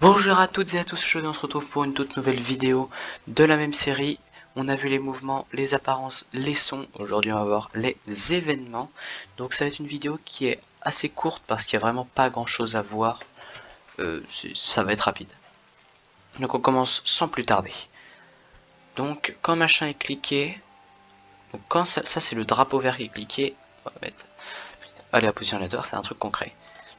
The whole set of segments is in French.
Bonjour à toutes et à tous, aujourd'hui on se retrouve pour une toute nouvelle vidéo de la même série. On a vu les mouvements, les apparences, les sons. Aujourd'hui on va voir les événements. Donc ça va être une vidéo qui est assez courte parce qu'il n'y a vraiment pas grand chose à voir. Ça va être rapide. Donc on commence sans plus tarder. Donc quand machin est cliqué, donc quand ça c'est le drapeau vert qui est cliqué, on va mettre aller à position aléatoire, c'est un truc concret.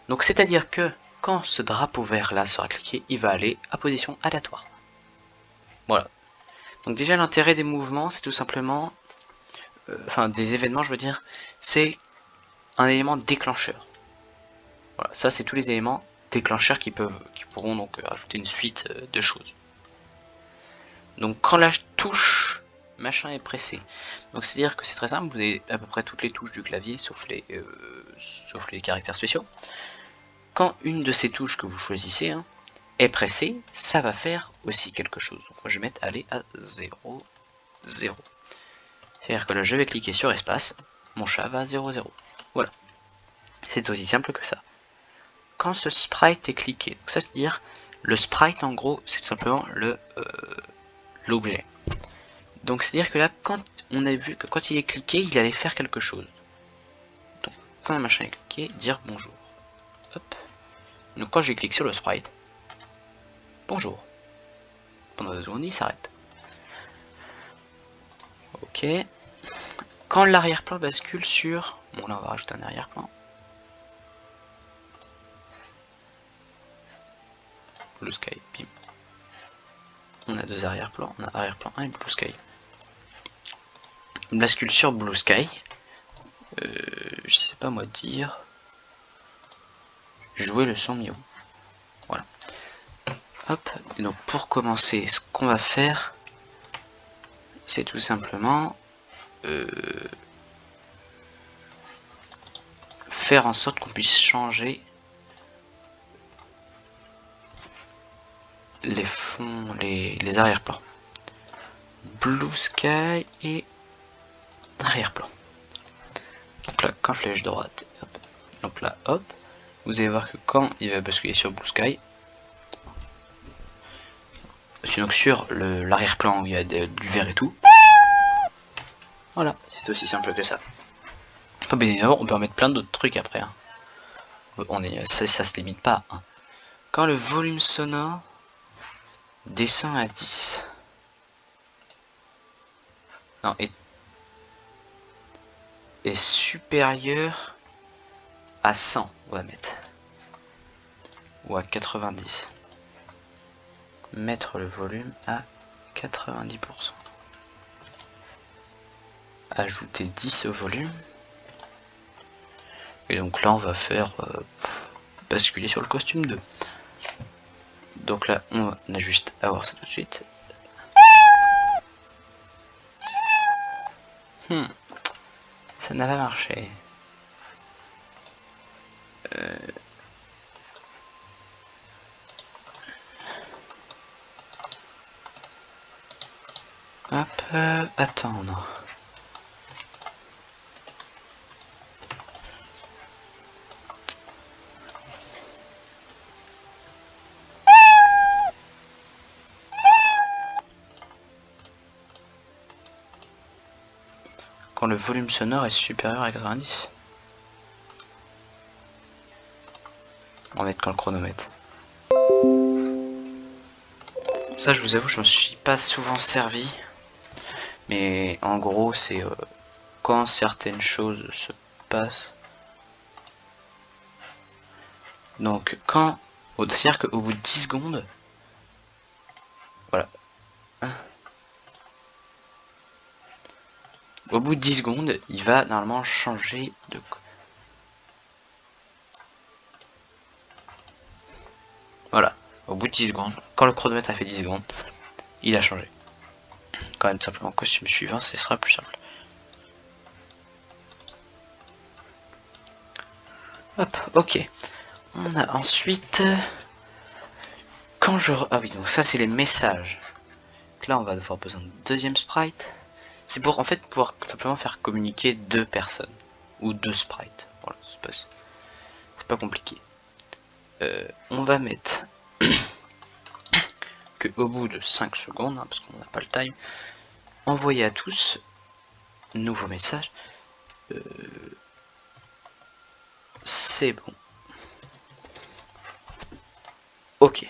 Donc c'est à dire que quand ce drapeau vert là sera cliqué, il va aller à position aléatoire. Voilà. Donc déjà l'intérêt des mouvements, c'est tout simplement, enfin des événements je veux dire, c'est un élément déclencheur. Voilà, ça c'est tous les éléments déclencheurs qui pourront donc ajouter une suite de choses. Donc quand la touche machin est pressée, donc c'est à dire que c'est très simple, vous avez à peu près toutes les touches du clavier sauf les caractères spéciaux. Quand une de ces touches que vous choisissez est pressée, ça va faire aussi quelque chose. Donc moi je vais mettre aller à 0, 0. C'est-à-dire que là je vais cliquer sur espace, mon chat va à 0, 0. Voilà. C'est aussi simple que ça. Quand ce sprite est cliqué, donc ça c'est dire le sprite en gros c'est tout simplement l'objet. Donc c'est à dire que là quand on a vu que quand il est cliqué il allait faire quelque chose. Donc quand un machin est cliqué, dire bonjour. Hop. Donc quand je clique sur le sprite, bonjour. Pendant 2 secondes il s'arrête. Ok. Quand l'arrière-plan bascule sur... Bon là on va rajouter un arrière-plan. Blue Sky, bim. On a 2 arrière-plans, on a arrière-plan 1 et Blue Sky. On bascule sur Blue Sky. Je sais pas moi dire. Jouer le son Miaou. Voilà. Hop. Et donc pour commencer, ce qu'on va faire, c'est tout simplement faire en sorte qu'on puisse changer les fonds, les arrière-plans. Blue Sky et arrière-plan. Donc là, quand flèche droite, hop. Donc là, hop. Vous allez voir que quand il va basculer sur Blue Sky, donc sur l'arrière-plan où il y a du vert et tout, voilà, c'est aussi simple que ça. Enfin, bien évidemment, on peut en mettre plein d'autres trucs après. Ça se limite pas. Quand le volume sonore descend à 10, non, est supérieur à 100, on va mettre, ou à 90. Mettre le volume à 90%. Ajouter 10 au volume. Et donc là, on va faire basculer sur le costume 2. Donc là, on a juste à voir ça tout de suite. Ça n'a pas marché. Hop, attendre. Quand le volume sonore est supérieur à 90. On va mettre quand le chronomètre. Ça, je vous avoue, je me suis pas souvent servi. Mais en gros, c'est quand certaines choses se passent. Donc, quand. C'est-à-dire qu'au bout de 10 secondes. Voilà. Au bout de 10 secondes, il va normalement changer de. Voilà. Au bout de 10 secondes, quand le chronomètre a fait 10 secondes, il a changé. Quand même, simplement, costume suivant, ce sera plus simple. Hop, ok. On a ensuite. Quand je. Ah oui, donc ça, c'est les messages. Donc là, on va devoir besoin de deuxième sprite. C'est pour en fait pouvoir simplement faire communiquer 2 personnes. Ou 2 sprites. Voilà, c'est pas compliqué. On va mettre qu'au bout de 5 secondes, hein, parce qu'on n'a pas le time, envoyer à tous, nouveau message, c'est bon. Ok.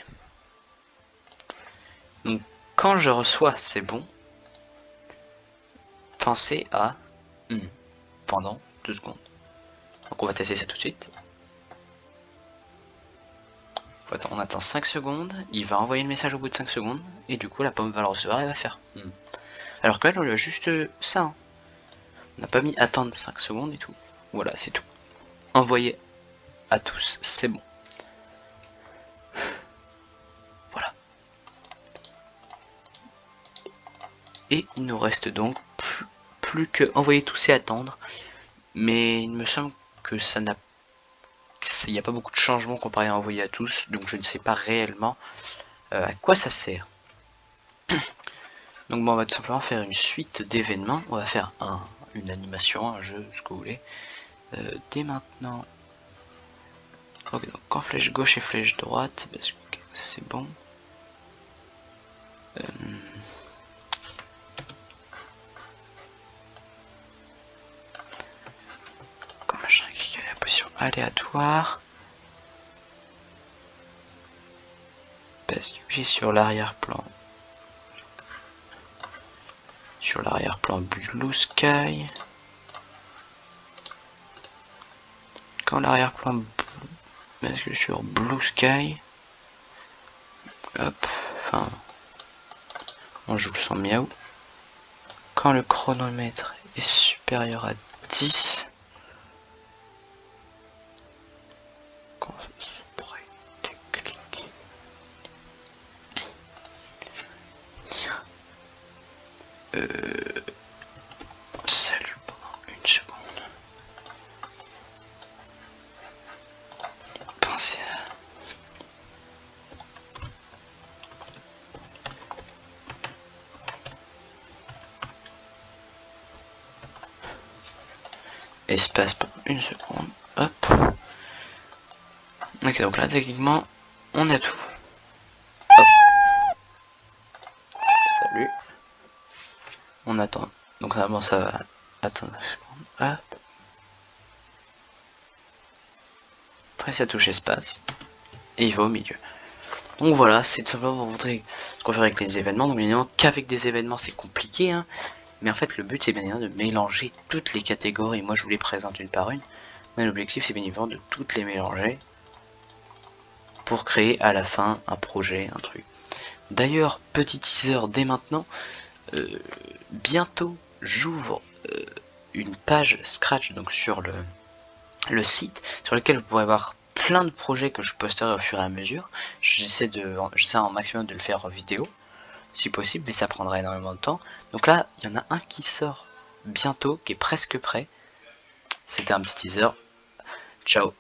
Donc quand je reçois c'est bon, pensez à pendant 2 secondes. Donc on va tester ça tout de suite. On attend 5 secondes, il va envoyer le message au bout de 5 secondes, et du coup la pomme va le recevoir et va faire Alors que là on lui a juste ça. Hein. On n'a pas mis attendre 5 secondes et tout. Voilà, c'est tout. Envoyer à tous, c'est bon. Voilà. Et il nous reste donc plus que envoyer tous et attendre. Mais il me semble que ça n'a il n'y a pas beaucoup de changements comparé à envoyer à tous, donc je ne sais pas réellement à quoi ça sert. Donc bon, on va tout simplement faire une suite d'événements. On va faire une animation, un jeu, ce que vous voulez. Dès maintenant. Ok, donc quand flèche gauche et flèche droite, parce que ça c'est bon. Quand machin clique à la position aléatoire. Basculer sur l'arrière-plan. Sur l'arrière-plan Blue Sky. Quand l'arrière-plan bascule sur Blue Sky. Hop, enfin. On joue le son miaou. Quand le chronomètre est supérieur à 10. Quand spray déclic. Salut pendant 1 seconde. Pensez à... Espace pendant 1 seconde. Hop. Ok, donc là techniquement on a tout. Hop. Salut. On attend. Donc normalement ça va attendre 1 seconde. Hop. Après ça touche espace. Et il va au milieu. Donc voilà, c'est tout simplement pour vous montrer ce qu'on fait avec les événements. Donc bien évidemment qu'avec des événements c'est compliqué, hein. Mais en fait le but c'est bien évidemment de mélanger toutes les catégories. Moi je vous les présente une par une. Mais l'objectif c'est bien évidemment de toutes les mélanger. Pour créer à la fin un projet, un truc. D'ailleurs, petit teaser dès maintenant, bientôt j'ouvre une page Scratch donc sur le site sur lequel vous pourrez voir plein de projets que je posterai au fur et à mesure. J'essaie en maximum de le faire en vidéo si possible, mais ça prendra énormément de temps. Donc là, il y en a un qui sort bientôt, qui est presque prêt. C'était un petit teaser. Ciao.